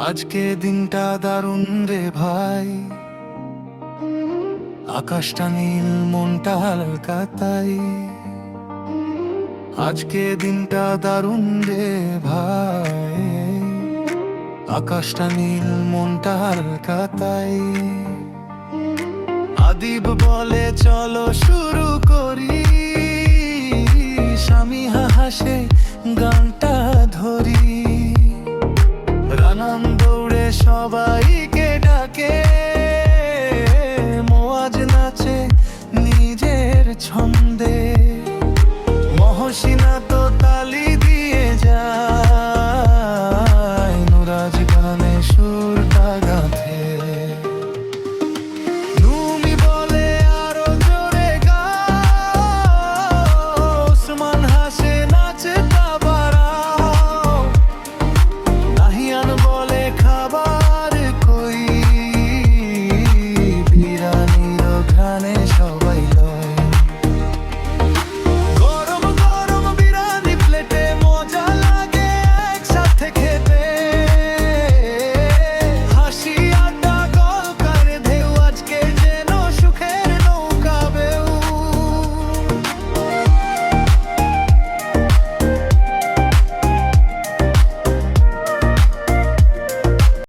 আজকে দিনটা দারুণ রে ভাই, আকাশটা নীল মনটা হালকা তাই। আজকে দিনটা দারুণ রে ভাই, আকাশটা নীল মনটা হালকা তাই। আদিব বলে চলো শুরু করি, স্বামী হাসে গানটা ধরি, রানাম দৌড়ে সবাই